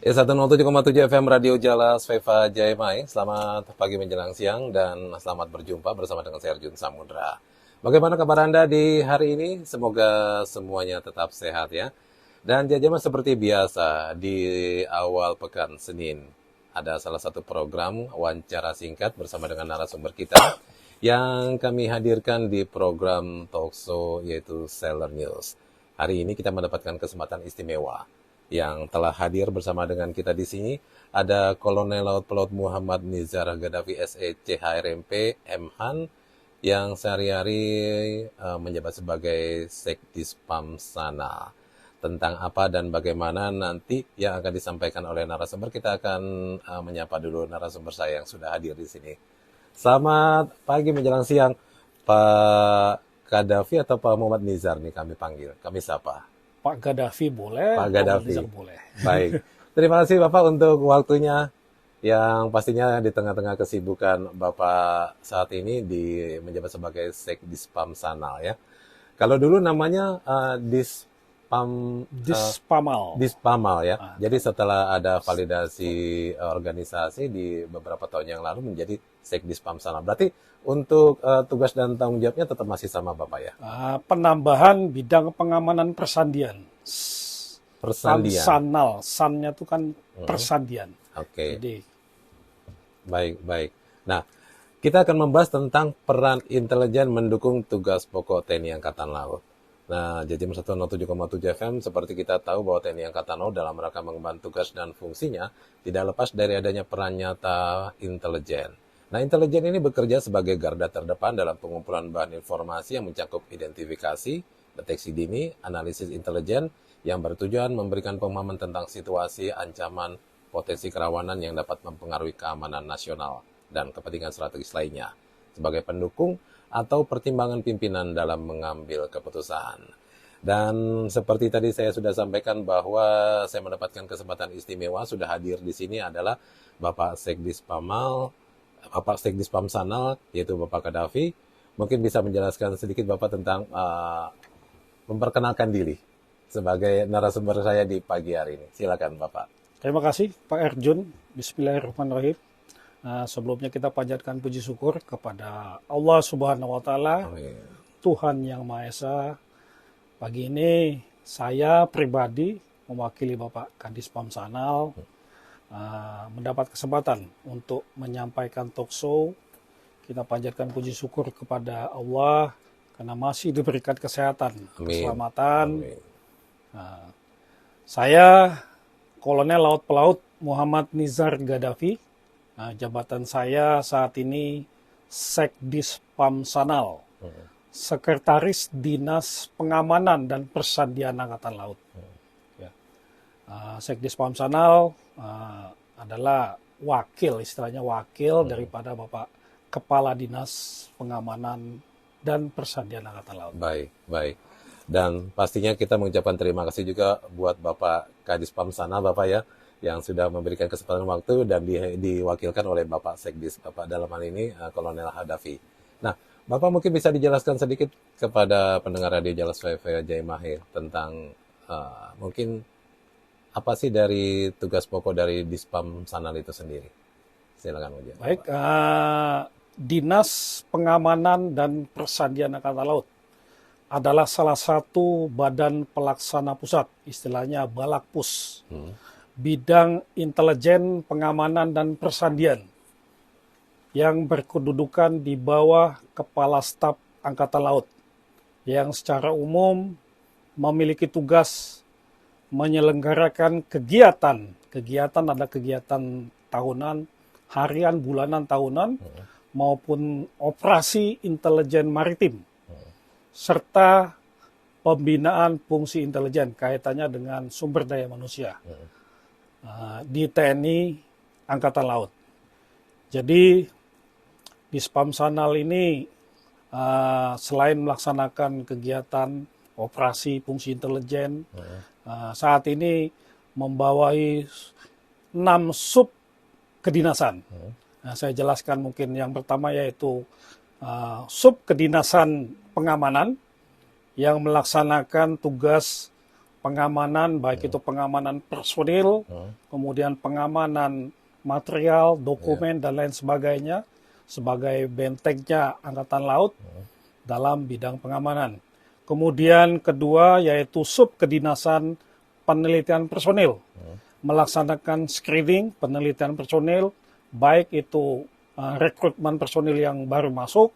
Ya, 107,7 FM Radio Jalas Veva Jayamai. Selamat pagi menjelang siang dan selamat berjumpa bersama dengan saya Arjun Samudra. Bagaimana kabar Anda di hari ini? Semoga semuanya tetap sehat ya. Dan Jajama seperti biasa di awal pekan Senin ada salah satu program wawancara singkat bersama dengan narasumber kita yang kami hadirkan di program talkshow yaitu Seller News. Hari ini kita mendapatkan kesempatan istimewa. Yang telah hadir bersama dengan kita di sini ada Kolonel Laut Pelaut Muhammad Nizar Gaddafi SE CHRMP MHAN yang sehari-hari menjabat sebagai Sekdispam Sana. Tentang apa dan bagaimana nanti yang akan disampaikan oleh narasumber, kita akan menyapa dulu narasumber saya yang sudah hadir di sini. Selamat pagi menjelang siang, Pak Gaddafi atau Pak Muhammad Nizar nih kami panggil, kami sapa. Pak Gaddafi boleh, Pak Gaddafi boleh. Baik, terima kasih Bapak untuk waktunya yang pastinya di tengah-tengah kesibukan Bapak saat ini menjabat sebagai Sekdispam Sanal ya. Kalau dulu namanya Dispamal ya. Jadi setelah ada validasi organisasi di beberapa tahun yang lalu menjadi Sekdispam Sanal. Berarti untuk tugas dan tanggung jawabnya tetap masih sama Bapak ya? Penambahan bidang pengamanan persandian. Persandian. Sanal, sannya itu kan persandian. Oke. Jadi baik. Nah, kita akan membahas tentang peran intelijen mendukung tugas pokok TNI Angkatan Laut. Nah, Jajam 107,7 FM seperti kita tahu bahwa TNI Angkatan Laut dalam rangka mengemban tugas dan fungsinya tidak lepas dari adanya peran nyata intelijen. Nah, intelijen ini bekerja sebagai garda terdepan dalam pengumpulan bahan informasi yang mencakup identifikasi, deteksi dini, analisis intelijen yang bertujuan memberikan pemahaman tentang situasi, ancaman, potensi kerawanan yang dapat mempengaruhi keamanan nasional dan kepentingan strategis lainnya sebagai pendukung atau pertimbangan pimpinan dalam mengambil keputusan. Dan seperti tadi saya sudah sampaikan bahwa saya mendapatkan kesempatan istimewa sudah hadir di sini adalah Bapak Sekdispam Sanal, yaitu Bapak Gaddafi. Mungkin bisa menjelaskan sedikit Bapak tentang memperkenalkan diri sebagai narasumber saya di pagi hari ini. Silakan Bapak. terima kasih Pak Arjun. Bismillahirrahmanirrahim. Sebelumnya kita panjatkan puji syukur kepada Allah Subhanahu wa Ta'ala, Tuhan Yang Maha Esa. Pagi ini saya pribadi mewakili Bapak Kadispam Sanal mendapat kesempatan untuk menyampaikan talkshow. Kita panjatkan puji syukur kepada Allah karena masih diberikan kesehatan, keselamatan. Saya Kolonel Laut Pelaut Muhammad Nizar Gaddafi. Jabatan saya saat ini Sekdispam Sanal, Sekretaris Dinas Pengamanan dan Persandian Angkatan Laut. Sekdispam Sanal adalah wakil, istilahnya wakil daripada Bapak Kepala Dinas Pengamanan dan Persandian Angkatan Laut. Baik. Dan pastinya kita mengucapkan terima kasih juga buat Bapak Kadispam Sanal Bapak ya, yang sudah memberikan kesempatan waktu dan diwakilkan oleh Bapak Sekdis, Bapak dalam hal ini Kolonel Gaddafi. Nah, Bapak mungkin bisa dijelaskan sedikit kepada pendengar Radio Jalas Veva Jayamai tentang mungkin apa sih dari tugas pokok dari Dispam Sanal itu sendiri. Silakan Uja. Baik, Dinas Pengamanan dan Persandian Angkatan Laut adalah salah satu badan pelaksana pusat, istilahnya Balakpus. Bidang intelijen, pengamanan, dan persandian yang berkedudukan di bawah Kepala Staf Angkatan Laut yang secara umum memiliki tugas menyelenggarakan kegiatan ada kegiatan tahunan, harian, bulanan, tahunan, maupun operasi intelijen maritim, serta pembinaan fungsi intelijen kaitannya dengan sumber daya manusia di TNI Angkatan Laut. Jadi Dispam Sanal ini selain melaksanakan kegiatan operasi fungsi intelijen, saat ini membawahi 6 sub kedinasan. Saya jelaskan mungkin yang pertama yaitu sub kedinasan pengamanan yang melaksanakan tugas pengamanan, baik itu pengamanan personil, kemudian pengamanan material, dokumen, dan lain sebagainya, sebagai bentengnya Angkatan Laut dalam bidang pengamanan. Kemudian kedua yaitu subkedinasan penelitian personil, melaksanakan screening penelitian personil, baik itu rekrutmen personil yang baru masuk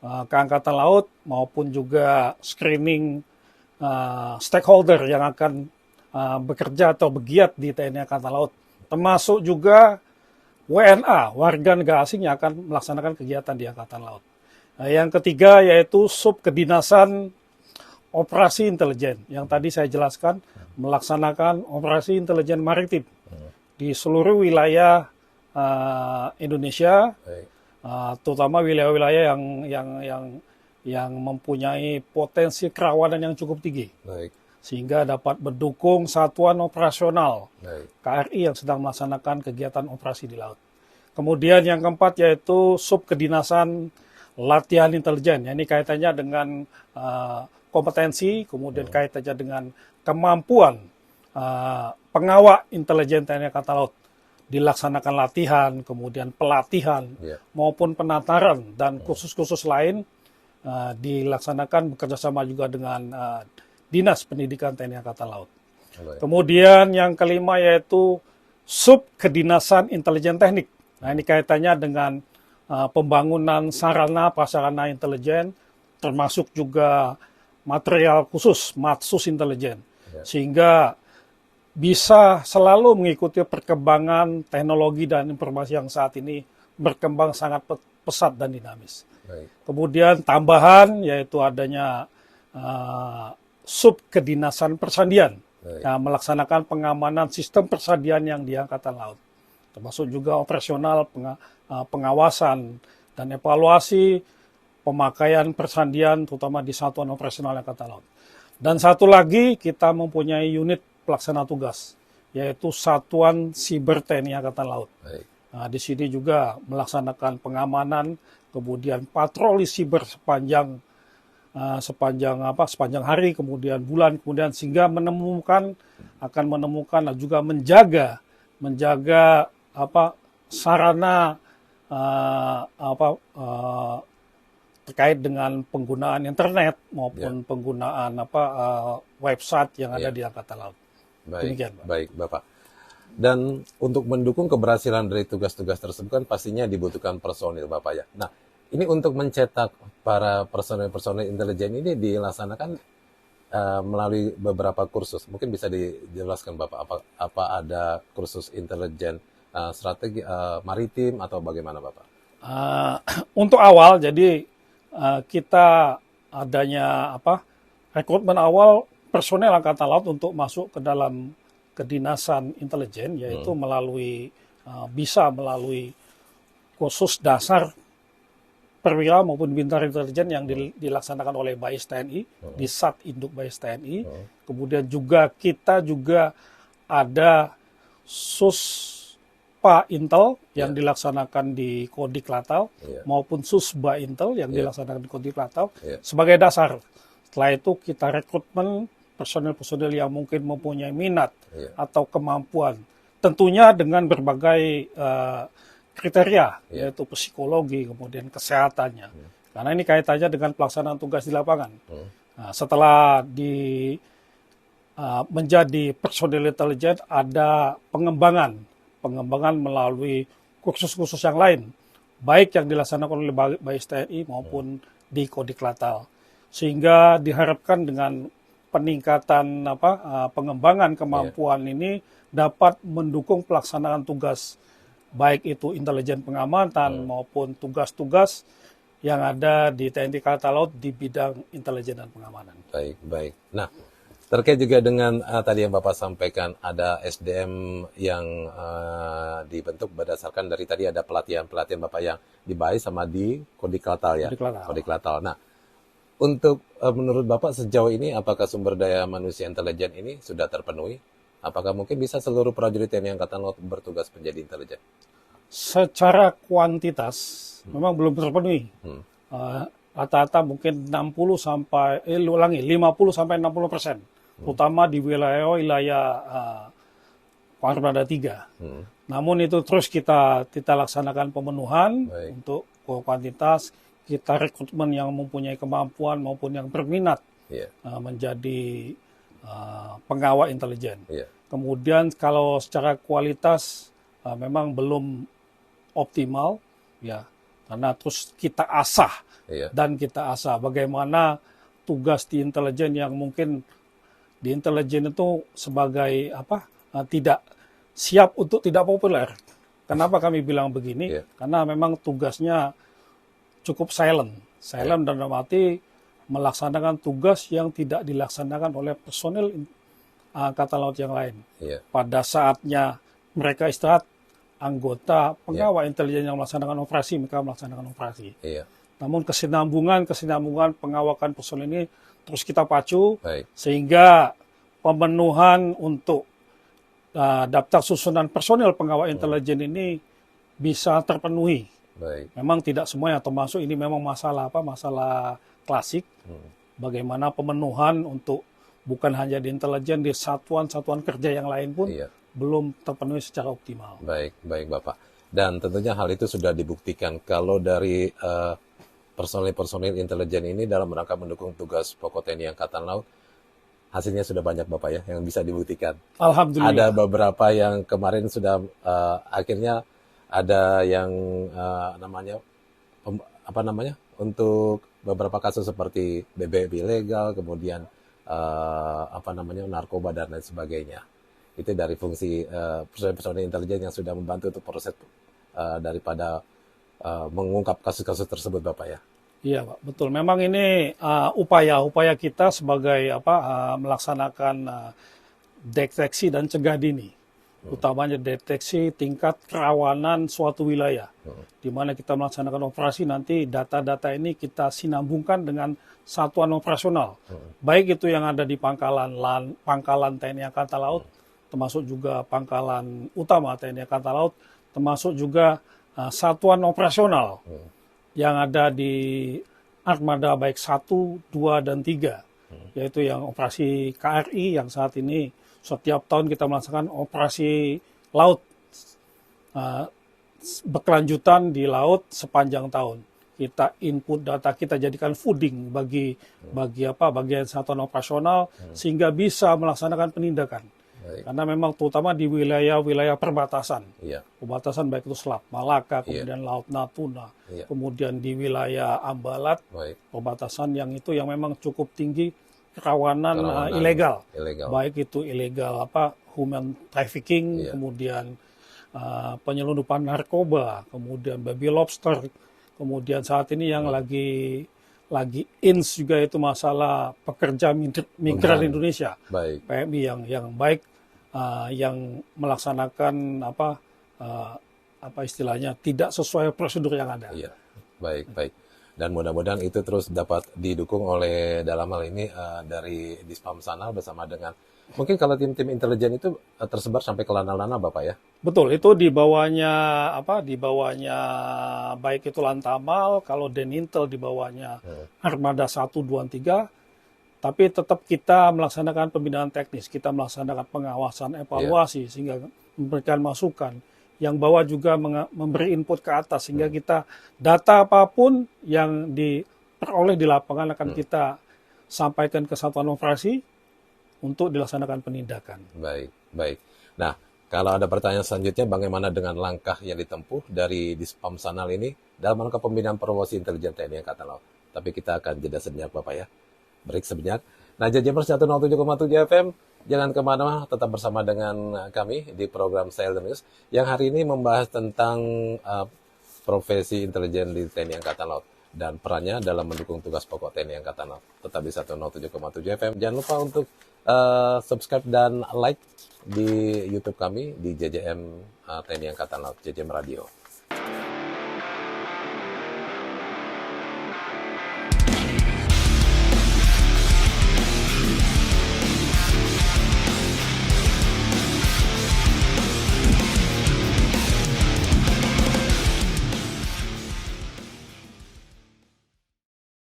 ke Angkatan Laut maupun juga screening stakeholder yang akan bekerja atau bergiat di TNI Angkatan Laut, termasuk juga WNA, warga negara asing yang akan melaksanakan kegiatan di Angkatan Laut. Yang ketiga yaitu subkedinasan operasi intelijen, yang tadi saya jelaskan, melaksanakan operasi intelijen maritim di seluruh wilayah Indonesia, terutama wilayah-wilayah yang mempunyai potensi kerawanan yang cukup tinggi. Sehingga dapat mendukung satuan operasional KRI yang sedang melaksanakan kegiatan operasi di laut. Kemudian yang keempat yaitu subkedinasan latihan intelijen. Ini kaitannya dengan kompetensi, kemudian kaitannya dengan kemampuan pengawal intelijen TNI Angkatan Laut. Dilaksanakan latihan, kemudian pelatihan, maupun penataran, dan kursus-kursus lain dilaksanakan bekerjasama juga dengan Dinas Pendidikan TNI Angkatan Laut. Kemudian yang kelima yaitu subkedinasan intelijen teknik. Nah, ini kaitannya dengan pembangunan sarana prasarana intelijen, termasuk juga material khusus, matsus intelijen, sehingga bisa selalu mengikuti perkembangan teknologi dan informasi yang saat ini berkembang sangat pesat dan dinamis. Kemudian tambahan yaitu adanya subkedinasan persandian, melaksanakan pengamanan sistem persandian yang di Angkatan Laut, termasuk juga operasional, pengawasan dan evaluasi pemakaian persandian, terutama di satuan operasional Angkatan Laut. Dan satu lagi kita mempunyai unit pelaksana tugas, yaitu Satuan Siber TNI Angkatan Laut. Nah, di sini juga melaksanakan pengamanan, kemudian patroli siber sepanjang hari, kemudian bulan, kemudian sehingga akan menemukan dan juga menjaga sarana terkait dengan penggunaan internet maupun penggunaan website yang ada di Angkatan Laut. Baik, Bapak. Dan untuk mendukung keberhasilan dari tugas-tugas tersebut kan pastinya dibutuhkan personil, Bapak ya. Nah, ini untuk mencetak para personil-personil intelijen ini dilaksanakan melalui beberapa kursus. Mungkin bisa dijelaskan Bapak, apa ada kursus intelijen strategi maritim atau bagaimana Bapak? Untuk awal, jadi kita adanya rekrutmen awal personel Angkatan Laut untuk masuk ke dalam kedinasan intelijen, yaitu bisa melalui kursus dasar perwira maupun bintara intelijen yang dilaksanakan oleh BAIS TNI, di Sat Induk BAIS TNI. Kemudian kita juga ada Suspa Intel yang dilaksanakan di Kodik Latal, maupun Susba Intel yang dilaksanakan di Kodik Latal sebagai dasar. Setelah itu kita rekrutmen personil-personil yang mungkin mempunyai minat atau kemampuan, tentunya dengan berbagai kriteria, yaitu psikologi, kemudian kesehatannya. Karena ini kaitannya dengan pelaksanaan tugas di lapangan. Nah, setelah menjadi personil intelijen, ada pengembangan melalui kursus-kursus yang lain, baik yang dilaksanakan oleh BAIS TNI maupun di Kodik Latal. Sehingga diharapkan dengan peningkatan pengembangan kemampuan ini dapat mendukung pelaksanaan tugas, baik itu intelijen pengamanan maupun tugas-tugas yang ada di TNI Angkatan Laut di bidang intelijen dan pengamanan. Baik. Nah, terkait juga dengan tadi yang Bapak sampaikan, ada SDM yang dibentuk berdasarkan dari tadi ada pelatihan Bapak yang di BAIS sama di Kodik Latal ya. Kodik Latal. Nah, untuk menurut Bapak sejauh ini apakah sumber daya manusia intelijen ini sudah terpenuhi? Apakah mungkin bisa seluruh prajurit TNI Angkatan Laut bertugas menjadi intelijen? Secara kuantitas memang belum terpenuhi. Rata-rata mungkin 50 sampai 60%. terutama di wilayah Armada 3. Namun itu terus kita laksanakan pemenuhan untuk kuantitas, kita rekrutmen yang mempunyai kemampuan maupun yang berminat menjadi pengawal intelijen. Kemudian kalau secara kualitas memang belum optimal, ya, karena terus kita asah dan kita asah bagaimana tugas di intelijen yang mungkin di intelijen itu sebagai tidak siap untuk tidak populer. Kenapa kami bilang begini? Karena memang tugasnya cukup silent dalam arti melaksanakan tugas yang tidak dilaksanakan oleh personil Angkatan Laut yang lain. Pada saatnya mereka istirahat, anggota pengawal intelijen yang melaksanakan operasi, mereka melaksanakan operasi. Namun kesinambungan pengawakan personil ini terus kita pacu, sehingga pemenuhan untuk daftar susunan personil pengawal intelijen ini bisa terpenuhi. Memang tidak semuanya, termasuk ini memang masalah klasik. Bagaimana pemenuhan untuk bukan hanya di intelijen, di satuan-satuan kerja yang lain pun belum terpenuhi secara optimal. Baik Bapak. Dan tentunya hal itu sudah dibuktikan kalau dari personil intelijen ini dalam rangka mendukung tugas pokok TNI Angkatan Laut, hasilnya sudah banyak Bapak ya yang bisa dibuktikan. Alhamdulillah. Ada beberapa yang kemarin sudah akhirnya ada yang untuk beberapa kasus seperti BBM ilegal, kemudian narkoba dan lain sebagainya. Itu dari fungsi personil intelijen yang sudah membantu untuk proses daripada mengungkap kasus-kasus tersebut Bapak ya. Iya Pak, betul. Memang ini upaya kita sebagai melaksanakan deteksi dan cegah dini, utamanya deteksi tingkat kerawanan suatu wilayah, di mana kita melaksanakan operasi. Nanti data-data ini kita sinambungkan dengan satuan operasional, baik itu yang ada di pangkalan TNI Angkatan Laut, termasuk juga pangkalan utama TNI Angkatan Laut, termasuk juga satuan operasional yang ada di armada baik 1, 2, dan 3, yaitu yang operasi KRI yang saat ini setiap tahun kita melaksanakan operasi laut berkelanjutan di laut sepanjang tahun. Kita input data, kita jadikan fooding bagi bagian satuan operasional sehingga bisa melaksanakan penindakan. Karena memang terutama di wilayah-wilayah perbatasan, perbatasan baik itu Selat Malaka, kemudian Laut Natuna, kemudian di wilayah Ambalat, perbatasan yang memang cukup tinggi kerawanan ilegal, baik itu ilegal human trafficking, kemudian penyelundupan narkoba, kemudian baby lobster, kemudian saat ini yang lagi ins juga itu masalah pekerja migran Indonesia, PMI yang baik yang melaksanakan istilahnya tidak sesuai prosedur yang ada. Baik. Dan mudah-mudahan itu terus dapat didukung oleh dalam hal ini dari Dispamsanal bersama dengan mungkin kalau tim-tim intelijen itu tersebar sampai ke Lana-Lana Bapak ya. Betul, itu di bawahnya baik itu Lantamal, kalau Denintel di bawahnya Armada 1, 2, 3. Tapi tetap kita melaksanakan pembinaan teknis, kita melaksanakan pengawasan, evaluasi, sehingga memberikan masukan. Yang bawah juga memberi input ke atas, sehingga kita data apapun yang diperoleh di lapangan akan kita sampaikan ke satuan operasi untuk dilaksanakan penindakan. Baik. Nah, kalau ada pertanyaan selanjutnya, bagaimana dengan langkah yang ditempuh dari Dispamsanal ini dalam rangka pembinaan promosi intelijen TNI Angkatan Laut? Tapi kita akan jeda sejenak Bapak ya. Break sebentar. Nah, Jajamers 107,7 FM, jangan kemana-mana, tetap bersama dengan kami di program Sailor News yang hari ini membahas tentang profesi intelijen di TNI Angkatan Laut dan perannya dalam mendukung tugas pokok TNI Angkatan Laut. Tetap di 107,7 FM. Jangan lupa untuk subscribe dan like di YouTube kami di JJM TNI Angkatan Laut, JJM Radio.